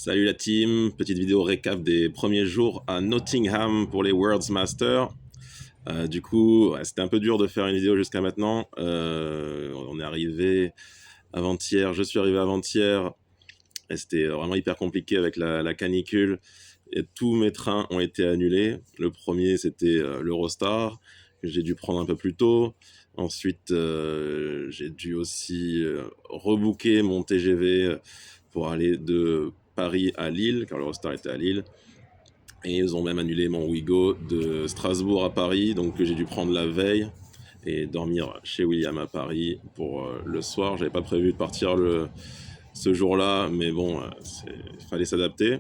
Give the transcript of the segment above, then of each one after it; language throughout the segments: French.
Salut la team, petite vidéo récap des premiers jours à Nottingham pour les Worlds Masters. C'était un peu dur de faire une vidéo jusqu'à maintenant. On est arrivé avant-hier, je suis arrivé avant-hier et c'était vraiment hyper compliqué avec la canicule. Et tous mes trains ont été annulés. Le premier, c'était l'Eurostar, que j'ai dû prendre un peu plus tôt. Ensuite, j'ai dû aussi rebooker mon TGV pour aller de Paris à Lille, car l'Eurostar était à Lille. Et ils ont même annulé mon Ouigo de Strasbourg à Paris, donc que j'ai dû prendre la veille et dormir chez William à Paris pour le soir. J'avais pas prévu de partir ce jour-là, mais bon, il fallait s'adapter.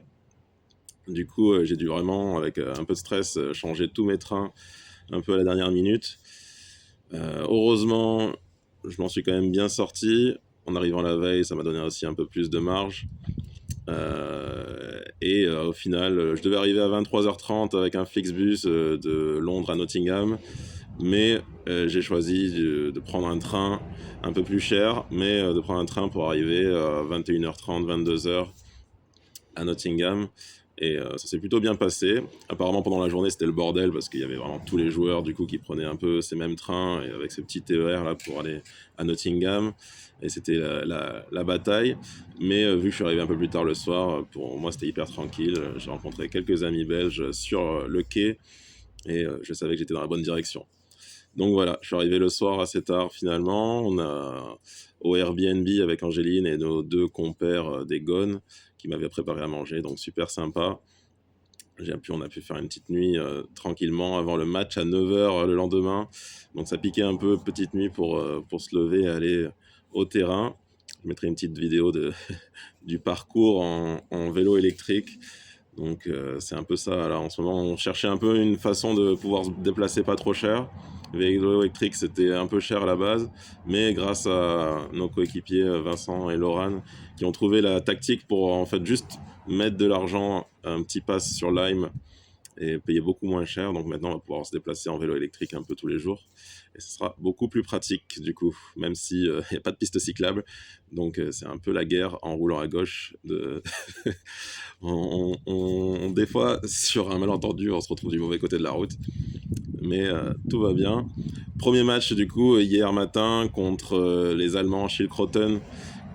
Du coup, j'ai dû vraiment, avec un peu de stress, changer tous mes trains un peu à la dernière minute. Heureusement, je m'en suis quand même bien sorti. En arrivant la veille, ça m'a donné aussi un peu plus de marge. Au final, je devais arriver à 23h30 avec un Flixbus de Londres à Nottingham, mais j'ai choisi de prendre un train un peu plus cher, mais de prendre un train pour arriver à 21h30, 22h à Nottingham. Et ça s'est plutôt bien passé. Apparemment, pendant la journée, c'était le bordel parce qu'il y avait vraiment tous les joueurs du coup qui prenaient un peu ces mêmes trains et avec ces petits TER là pour aller à Nottingham. Et c'était la bataille. Mais vu que je suis arrivé un peu plus tard le soir, pour moi, c'était hyper tranquille. J'ai rencontré quelques amis belges sur le quai et je savais que j'étais dans la bonne direction. Donc voilà, je suis arrivé le soir assez tard finalement. On a au Airbnb avec Angéline et nos deux compères des Gones qui m'avaient préparé à manger, donc super sympa. On a pu faire une petite nuit tranquillement avant le match à 9h le lendemain. Donc ça piquait un peu, petite nuit pour se lever et aller au terrain. Je mettrai une petite vidéo du parcours en vélo électrique. Donc c'est un peu ça. Là, en ce moment, on cherchait un peu une façon de pouvoir se déplacer pas trop cher. Le vélo électrique, c'était un peu cher à la base, mais grâce à nos coéquipiers Vincent et Laurent, qui ont trouvé la tactique pour en fait juste mettre de l'argent, un petit pass sur Lime et payer beaucoup moins cher. Donc maintenant, on va pouvoir se déplacer en vélo électrique un peu tous les jours. Et ce sera beaucoup plus pratique du coup, même s'il n'y a pas de piste cyclable. Donc c'est un peu la guerre en roulant à gauche. Des fois, sur un malentendu, on se retrouve du mauvais côté de la route. Mais tout va bien. Premier match du coup hier matin contre les Allemands Schildkröten,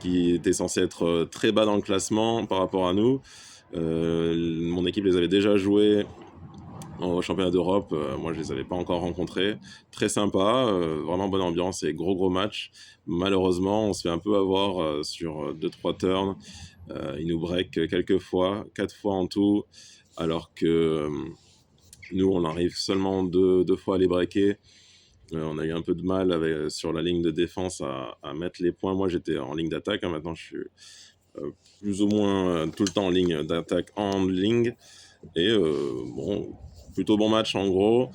qui étaient censés être très bas dans le classement par rapport à nous. Mon équipe les avait déjà joués au championnat d'Europe. Moi, je les avais pas encore rencontrés. Très sympa, vraiment bonne ambiance et gros match. Malheureusement, on se fait un peu avoir sur 2-3 turns. Ils nous break quelques fois, 4 fois en tout, alors que nous, on arrive seulement deux fois à les breaker. On a eu un peu de mal sur la ligne de défense à mettre les points. Moi, j'étais en ligne d'attaque. Maintenant, je suis plus ou moins tout le temps en ligne d'attaque en ligne. Et plutôt bon match en gros.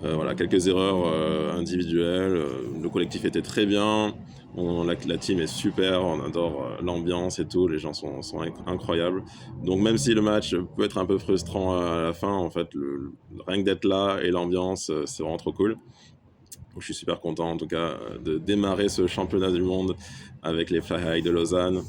Voilà, quelques erreurs individuelles. Le collectif était très bien. La team est super. On adore l'ambiance et tout. Les gens sont incroyables. Donc même si le match peut être un peu frustrant à la fin, en fait, rien que d'être là et l'ambiance, c'est vraiment trop cool. Donc, je suis super content en tout cas de démarrer ce championnat du monde avec les Fly High de Lausanne.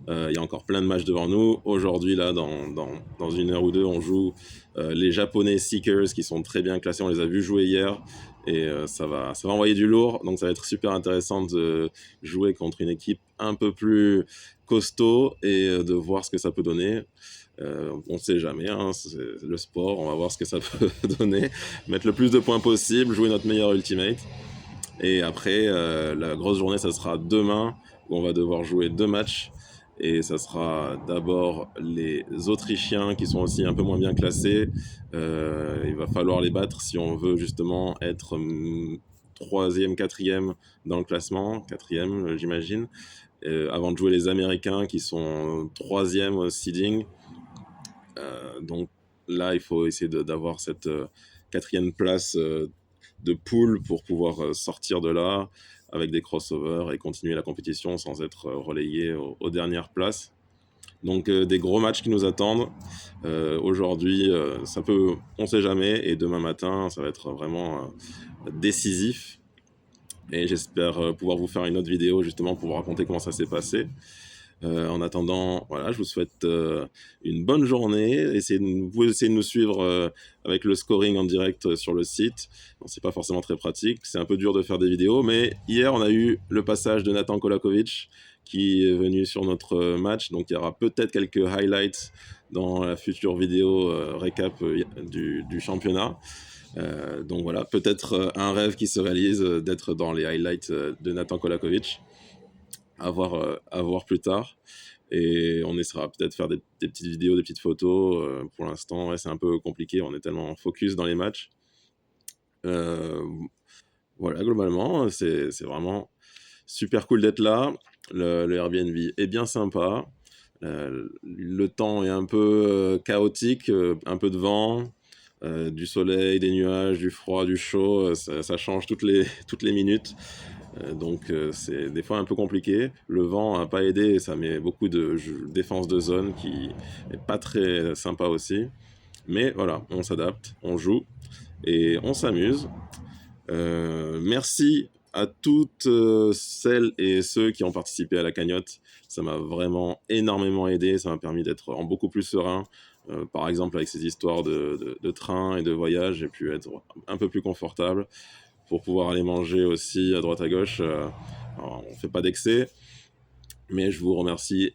Il y a encore plein de matchs devant nous. Aujourd'hui, là, dans une heure ou deux, on joue les Japonais Seekers qui sont très bien classés. On les a vus jouer hier et ça va envoyer du lourd. Donc, ça va être super intéressant de jouer contre une équipe un peu plus costaud et de voir ce que ça peut donner. On ne sait jamais, hein, c'est le sport, on va voir ce que ça peut donner. Mettre le plus de points possible, jouer notre meilleur ultimate. Et après, la grosse journée, ça sera demain, où on va devoir jouer 2 matchs. Et ça sera d'abord les Autrichiens qui sont aussi un peu moins bien classés. Il va falloir les battre si on veut justement être 3e, 4e dans le classement, 4e j'imagine, avant de jouer les Américains qui sont 3e au seeding. Donc là, il faut essayer d'avoir cette 4e place de poule pour pouvoir sortir de là avec des crossovers et continuer la compétition sans être relayé aux dernières places. Donc des gros matchs qui nous attendent. Aujourd'hui, on ne sait jamais, et demain matin, ça va être vraiment décisif. Et j'espère pouvoir vous faire une autre vidéo justement pour vous raconter comment ça s'est passé. En attendant, voilà, je vous souhaite une bonne journée. Vous essayez de nous suivre avec le scoring en direct sur le site. Bon, c'est pas forcément très pratique, c'est un peu dur de faire des vidéos, mais hier on a eu le passage de Nathan Kolakovic qui est venu sur notre match, donc il y aura peut-être quelques highlights dans la future vidéo récap du championnat. Donc voilà, peut-être un rêve qui se réalise d'être dans les highlights de Nathan Kolakovic. À voir plus tard. Et on essaiera peut-être faire des petites vidéos, des petites photos. Pour l'instant, ouais, c'est un peu compliqué. On est tellement focus dans les matchs. Euh, voilà, globalement, c'est vraiment super cool d'être là. Le Airbnb est bien sympa. Le temps est un peu chaotique, un peu de vent, du soleil, des nuages, du froid, du chaud. Ça change toutes les minutes. Donc c'est des fois un peu compliqué. Le vent n'a pas aidé et ça met beaucoup de défense de zone qui est pas très sympa aussi. Mais voilà, on s'adapte, on joue et on s'amuse. Merci à toutes celles et ceux qui ont participé à la cagnotte. Ça m'a vraiment énormément aidé. Ça m'a permis d'être en beaucoup plus serein. Par exemple, avec ces histoires de train et de voyage, j'ai pu être un peu plus confortable pour pouvoir aller manger aussi à droite à gauche. Alors, on ne fait pas d'excès, mais je vous remercie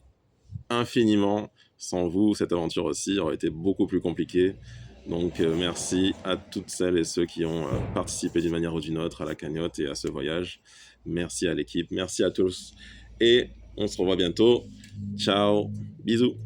infiniment. Sans vous, cette aventure aussi aurait été beaucoup plus compliquée. Donc merci à toutes celles et ceux qui ont participé d'une manière ou d'une autre à la cagnotte et à ce voyage. Merci à l'équipe, merci à tous. Et on se revoit bientôt. Ciao, bisous.